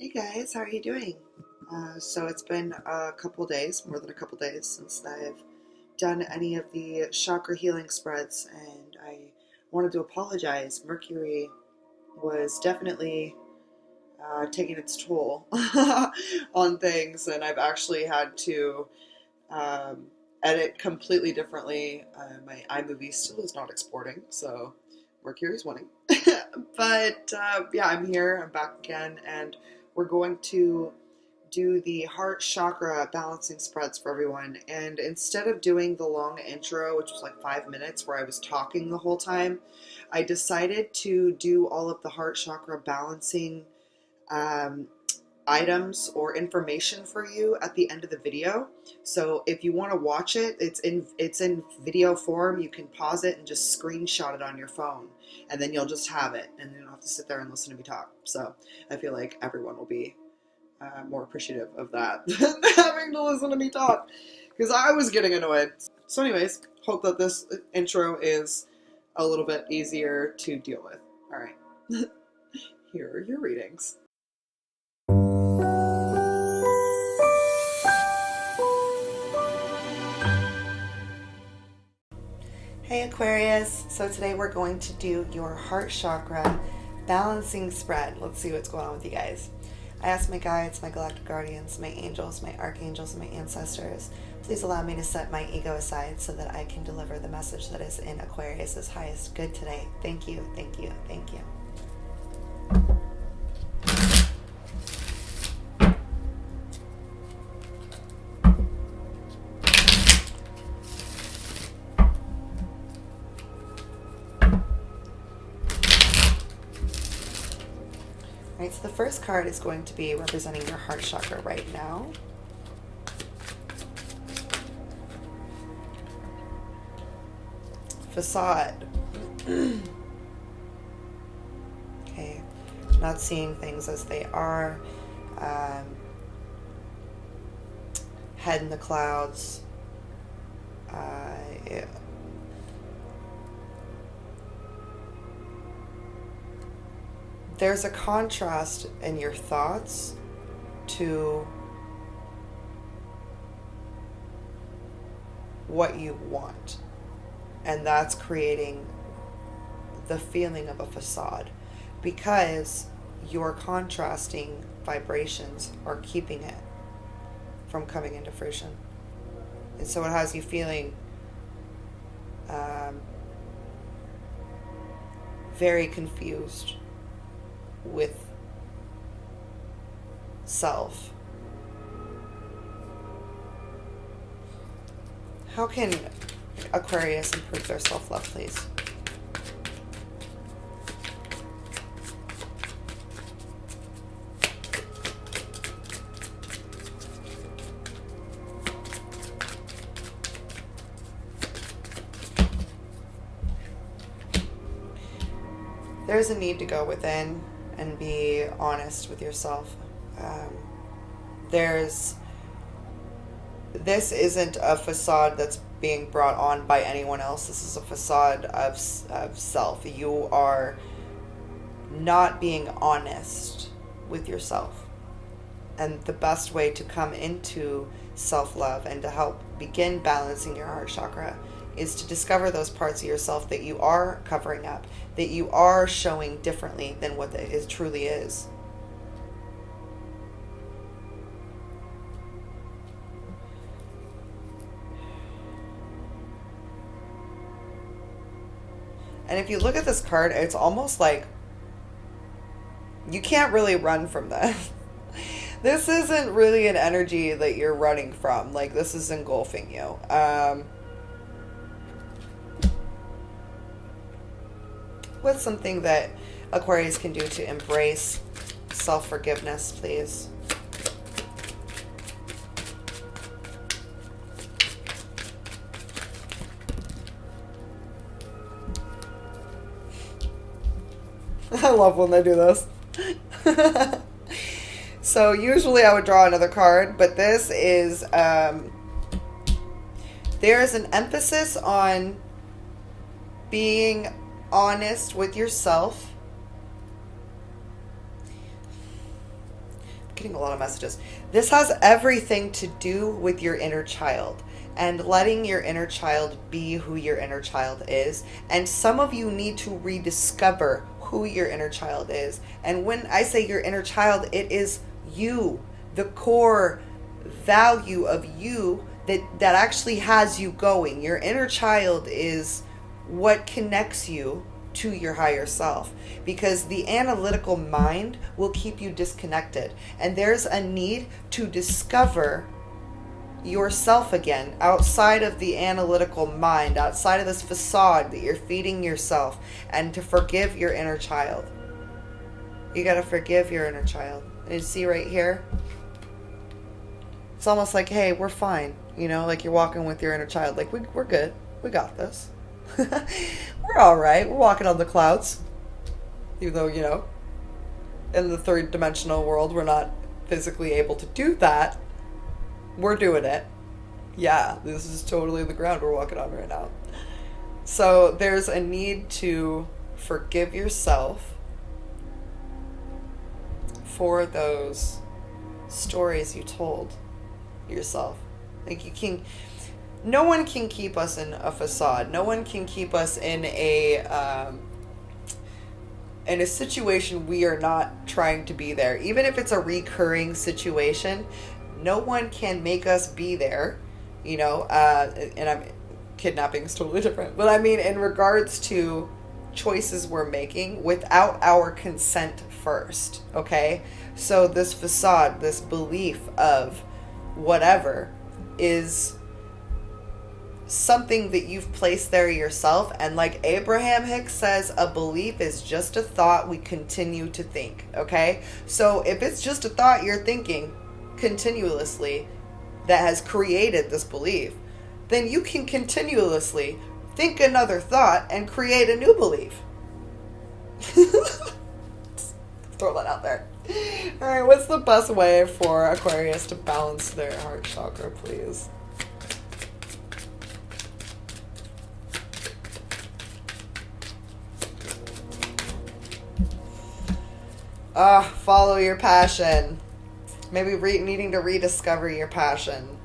Hey guys, how are you doing? So it's been a couple days, more than a couple days, since I've done any of the chakra healing spreads, and I wanted to apologize. Mercury was definitely taking its toll on things, and I've actually had to um, edit completely differently. My iMovie still is not exporting, so Mercury's winning. But yeah, I'm here, I'm back again, and we're going to do the heart chakra balancing spreads for everyone. And instead of doing the long intro, which was like 5 minutes where I was talking the whole time, I decided to do all of the heart chakra balancing um, items or information for you at the end of the video. So if you want to watch it, it's in video form. You can pause it and just screenshot it on your phone, and then you'll just have it, and you don't have to sit there and listen to me talk. So I feel like everyone will be more appreciative of that than having to listen to me talk, because I was getting annoyed. So anyways, hope that this intro is a little bit easier to deal with. All right. Here are your readings. Hey Aquarius, so today we're going to do your heart chakra balancing spread. Let's see what's going on with you guys. I asked my guides, my galactic guardians, my angels, my archangels, and my ancestors, please allow me to set my ego aside so that I can deliver the message that is in Aquarius's highest good today. Thank you, thank you, thank you. Alright, so the first card is going to be representing your heart chakra right now. Facade. Okay, not seeing things as they are. Head in the clouds. Yeah. There's a contrast in your thoughts to what you want, and that's creating the feeling of a facade, because your contrasting vibrations are keeping it from coming into fruition. And so it has you feeling very confused with self. How can Aquarius improve their self-love, please? There's a need to go within and be honest with yourself. This isn't a facade that's being brought on by anyone else. This is a facade of self. You are not being honest with yourself. And the best way to come into self-love and to help begin balancing your heart chakra is to discover those parts of yourself that you are covering up, that you are showing differently than what it truly is. And if you look at this card, it's almost like you can't really run from this. This isn't really an energy that you're running from. Like, this is engulfing you. What's something that Aquarius can do to embrace self-forgiveness, please? I love when they do this. So usually I would draw another card, but this is, there is an emphasis on being honest with yourself getting a lot of messages. This has everything to do with your inner child and letting your inner child be who your inner child is. And some of you need to rediscover who your inner child is. And when I say your inner child, it is you, the core value of you that actually has you going. Your inner child is what connects you to your higher self, because the analytical mind will keep you disconnected, and there's a need to discover yourself again outside of the analytical mind, outside of this facade that you're feeding yourself, and to forgive your inner child. You got to forgive your inner child. And you see right here, it's almost like, hey, we're fine, you know, like you're walking with your inner child, like we're good, we got this. We're all right. We're walking on the clouds. Even though, you know, in the third dimensional world, we're not physically able to do that. We're doing it. Yeah, this is totally the ground we're walking on right now. So there's a need to forgive yourself for those stories you told yourself. Like no one can keep us in a facade. No one can keep us in a situation we are not trying to be there. Even if it's a recurring situation, no one can make us be there, you know, kidnapping is totally different. But I mean, in regards to choices we're making without our consent first, okay? So this facade, this belief of whatever is something that you've placed there yourself. And like Abraham Hicks says, a belief is just a thought we continue to think, okay? So if it's just a thought you're thinking continuously that has created this belief, then you can continuously think another thought and create a new belief. Throw that out there. All right, what's the best way for Aquarius to balance their heart chakra, please? Follow your passion. Maybe needing to rediscover your passion.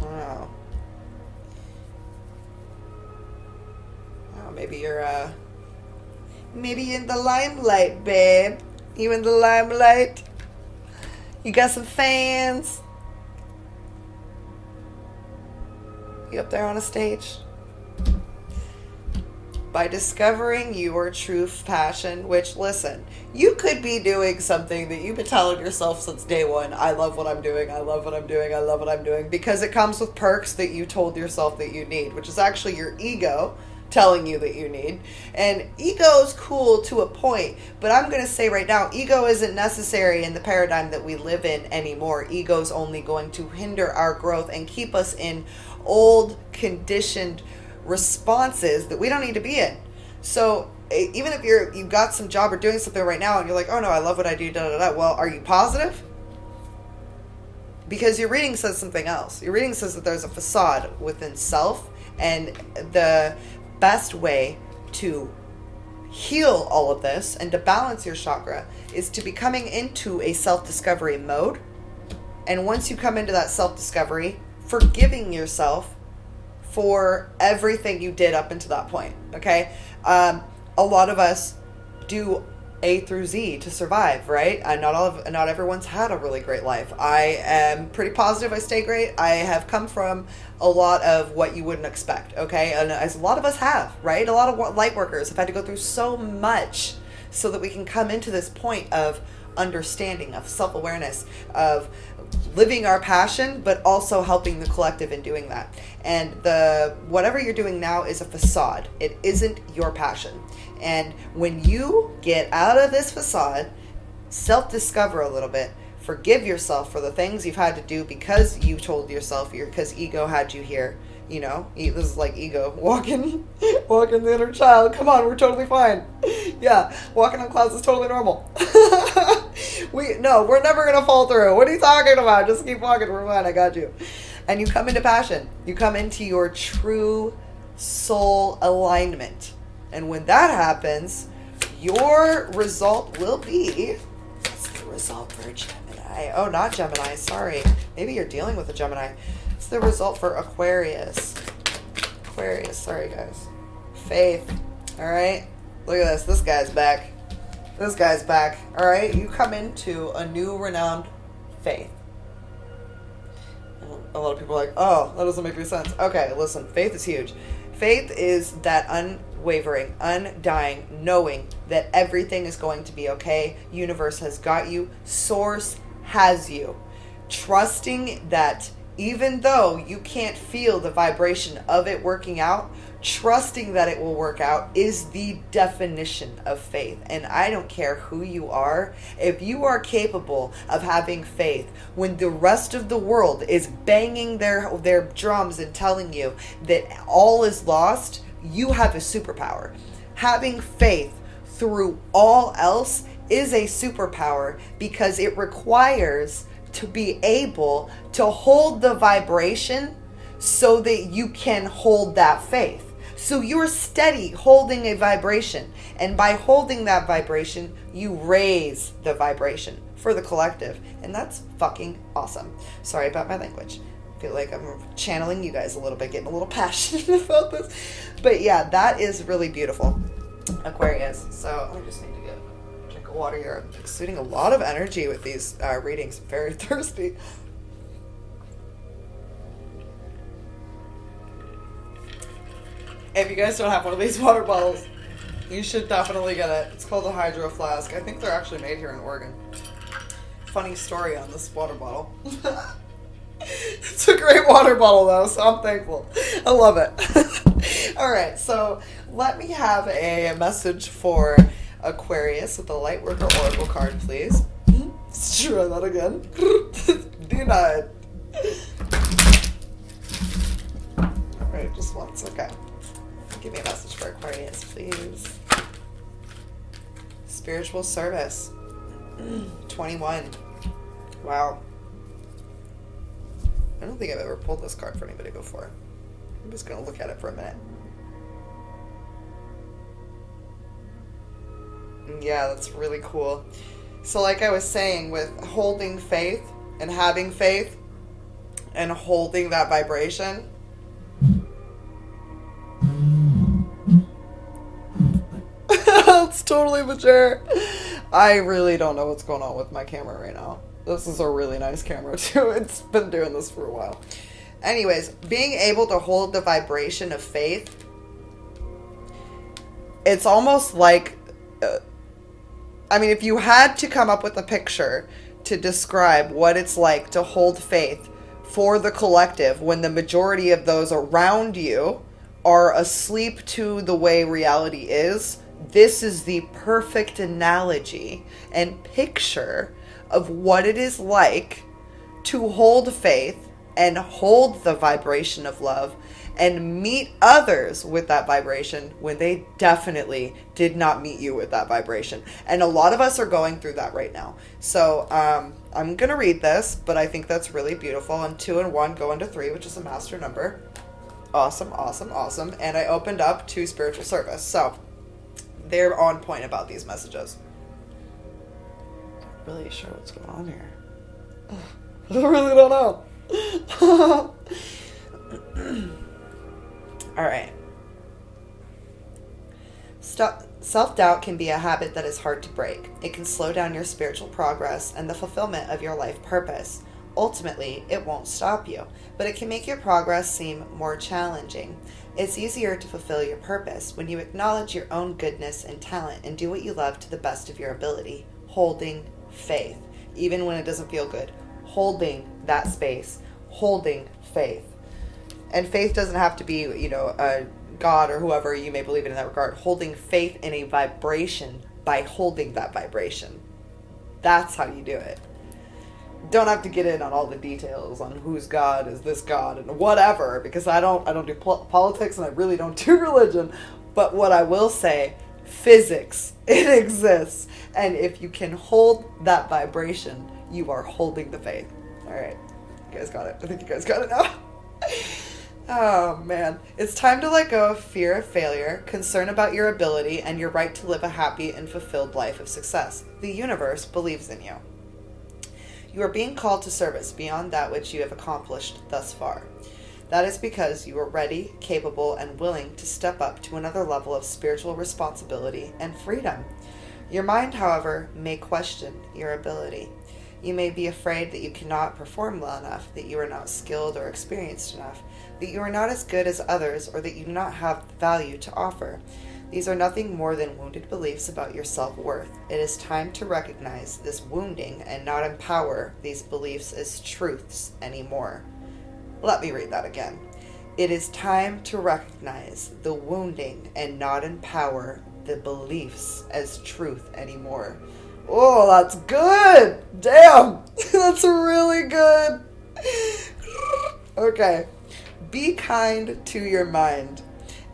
Oh, maybe you're maybe in the limelight, babe. You in the limelight? You got some fans? You up there on a stage? By discovering your true passion, which, listen, you could be doing something that you've been telling yourself since day one. I love what I'm doing. I love what I'm doing. I love what I'm doing. Because it comes with perks that you told yourself that you need, which is actually your ego telling you that you need. And ego is cool to a point, but I'm going to say right now, ego isn't necessary in the paradigm that we live in anymore. Ego is only going to hinder our growth and keep us in old, conditioned responses that we don't need to be in. So even if you've got some job or doing something right now and you're like, oh no, I love what I do, da da da. Well, are you positive? Because your reading says something else. Your reading says that there's a facade within self, and the best way to heal all of this and to balance your chakra is to be coming into a self-discovery mode. And once you come into that self-discovery, forgiving yourself for everything you did up until that point, okay? A lot of us do A through Z to survive, right? Not everyone's had a really great life. I am pretty positive I stay great. I have come from a lot of what you wouldn't expect, okay? And as a lot of us have, right? A lot of light workers have had to go through so much so that we can come into this point of understanding, of self-awareness, of living our passion, but also helping the collective in doing that. And whatever you're doing now is a facade. It isn't your passion. And when you get out of this facade, self-discover a little bit, forgive yourself for the things you've had to do because you told yourself, because ego had you here. You know, this is like ego walking the inner child. Come on, we're totally fine. Yeah, walking on clouds is totally normal. We're never gonna fall through. What are you talking about? Just keep walking. We're fine. I got you. And you come into passion. You come into your true soul alignment. And when that happens, your result will be. What's the result for Gemini. Oh, not Gemini, sorry. Maybe you're dealing with a Gemini. It's the result for Aquarius. Aquarius, sorry guys. Faith. Alright? Look at this. This guy's back. This guy's back. Alright? You come into a new renowned faith. A lot of people are like, oh, that doesn't make any sense. Okay, listen. Faith is huge. Faith is that unwavering, undying knowing that everything is going to be okay. Universe has got you. Source has you. Trusting that even though you can't feel the vibration of it working out, trusting that it will work out is the definition of faith. And I don't care who you are. If you are capable of having faith when the rest of the world is banging their drums and telling you that all is lost, you have a superpower. Having faith through all else is a superpower because it requires to be able to hold the vibration so that you can hold that faith. So you're steady holding a vibration. And by holding that vibration, you raise the vibration for the collective. And that's fucking awesome. Sorry about my language. I feel like I'm channeling you guys a little bit, getting a little passionate about this. But yeah, that is really beautiful. Aquarius. So I just need to get a drink of water here. I'm exuding a lot of energy with these readings. Very thirsty. If you guys don't have one of these water bottles, you should definitely get it. It's called a Hydro Flask. I think they're actually made here in Oregon. Funny story on this water bottle. It's a great water bottle though, so I'm thankful. I love it. Alright, so let me have a message for Aquarius with the Lightworker Oracle card, please. Let's try that again. Denied. Alright, just once, okay. Give me a message for Aquarius, please. Spiritual service. 21. Wow. I don't think I've ever pulled this card for anybody before. I'm just going to look at it for a minute. Yeah, that's really cool. So like I was saying, with holding faith and having faith and holding that vibration, it's totally mature. I really don't know what's going on with my camera right now. This is a really nice camera too. It's been doing this for a while. Anyways, being able to hold the vibration of faith, it's almost like, I mean, if you had to come up with a picture to describe what it's like to hold faith for the collective when the majority of those around you are asleep to the way reality is, this is the perfect analogy and picture of what it is like to hold faith and hold the vibration of love and meet others with that vibration when they definitely did not meet you with that vibration. And a lot of us are going through that right now. So I'm going to read this, but I think that's really beautiful. And 2 and 1 go into 3, which is a master number. Awesome, awesome, awesome. And I opened up to spiritual service. So they're on point about these messages. Not really sure what's going on here. I really don't know. All right. Self-doubt can be a habit that is hard to break. It can slow down your spiritual progress and the fulfillment of your life purpose. Ultimately, it won't stop you, but it can make your progress seem more challenging. It's easier to fulfill your purpose when you acknowledge your own goodness and talent and do what you love to the best of your ability, holding faith, even when it doesn't feel good, holding that space, holding faith. And faith doesn't have to be, a God or whoever you may believe in that regard, holding faith in a vibration by holding that vibration. That's how you do it. Don't have to get in on all the details on whose God is this God and whatever, because I don't do politics and I really don't do religion. But what I will say, physics, it exists. And if you can hold that vibration, you are holding the faith. All right. You guys got it. I think you guys got it now. Oh, man. It's time to let go of fear of failure, concern about your ability, and your right to live a happy and fulfilled life of success. The universe believes in you. You are being called to service beyond that which you have accomplished thus far. That is because you are ready, capable, and willing to step up to another level of spiritual responsibility and freedom. Your mind, however, may question your ability. You may be afraid that you cannot perform well enough, that you are not skilled or experienced enough, that you are not as good as others, or that you do not have value to offer. These are nothing more than wounded beliefs about your self-worth. It is time to recognize this wounding and not empower these beliefs as truths anymore. Let me read that again. It is time to recognize the wounding and not empower the beliefs as truth anymore. Oh, that's good! Damn! That's really good! Okay. Be kind to your mind.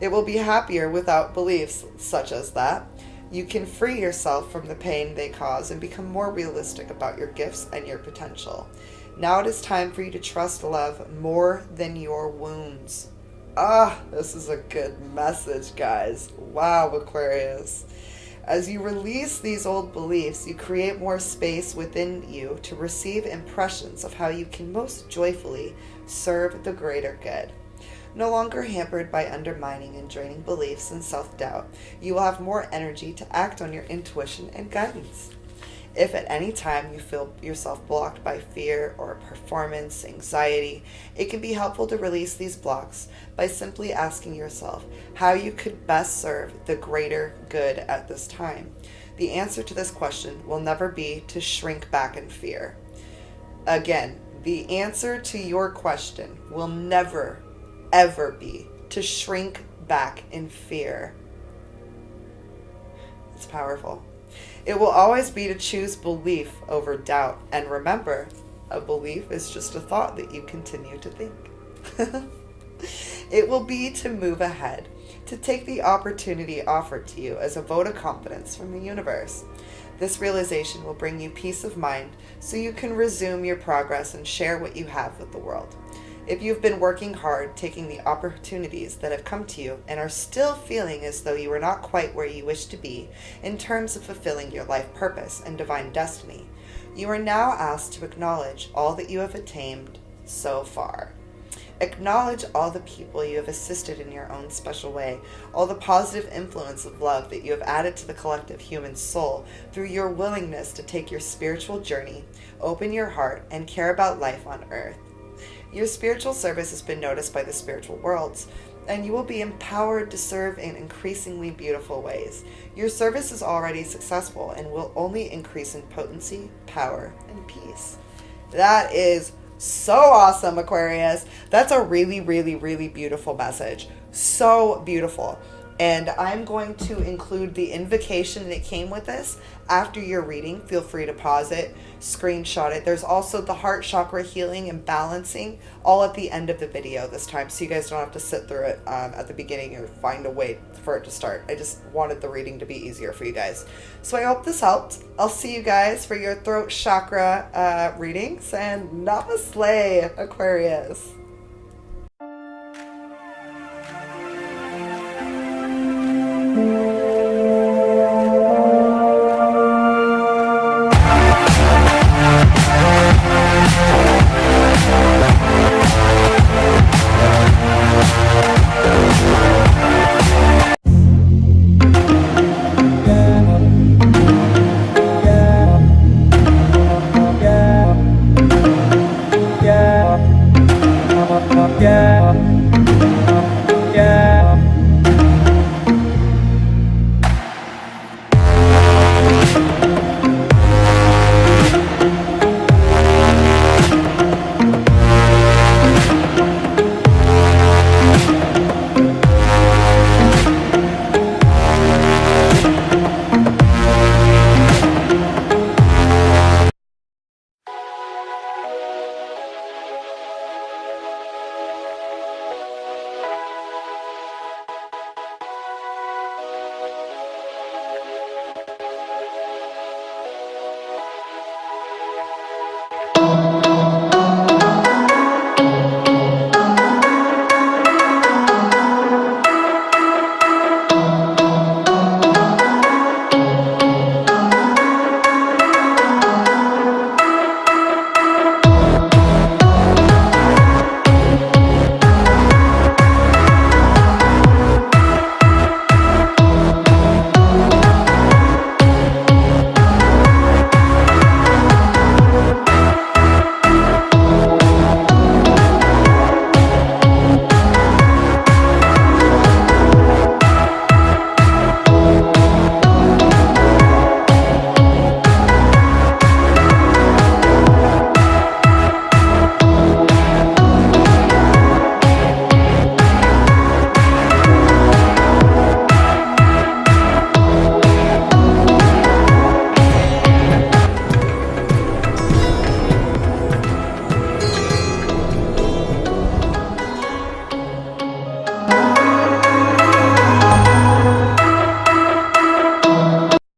It will be happier without beliefs such as that. You can free yourself from the pain they cause and become more realistic about your gifts and your potential. Now it is time for you to trust love more than your wounds. This is a good message, guys. Wow, Aquarius. As you release these old beliefs, you create more space within you to receive impressions of how you can most joyfully serve the greater good. No longer hampered by undermining and draining beliefs and self-doubt, you will have more energy to act on your intuition and guidance. If at any time you feel yourself blocked by fear or performance anxiety, it can be helpful to release these blocks by simply asking yourself how you could best serve the greater good at this time. The answer to this question will never be to shrink back in fear. Again, the answer to your question will never, ever be to shrink back in fear. It's powerful. It will always be to choose belief over doubt. And remember, a belief is just a thought that you continue to think. It will be to move ahead, to take the opportunity offered to you as a vote of confidence from the universe. This realization will bring you peace of mind so you can resume your progress and share what you have with the world. If you've been working hard, taking the opportunities that have come to you, and are still feeling as though you are not quite where you wish to be in terms of fulfilling your life purpose and divine destiny, you are now asked to acknowledge all that you have attained so far. Acknowledge all the people you have assisted in your own special way, all the positive influence of love that you have added to the collective human soul through your willingness to take your spiritual journey, open your heart, and care about life on earth. Your spiritual service has been noticed by the spiritual worlds, and you will be empowered to serve in increasingly beautiful ways. Your service is already successful and will only increase in potency, power, and peace. That is so awesome, Aquarius. That's a really, really, really beautiful message. So beautiful. And I'm going to include the invocation that came with this after your reading. Feel free to pause it, screenshot it. There's also the heart chakra healing and balancing all at the end of the video this time, so you guys don't have to sit through it at the beginning or find a way for it to start. I just wanted the reading to be easier for you guys. So I hope this helped. I'll see you guys for your throat chakra readings, and Namaslay, Aquarius.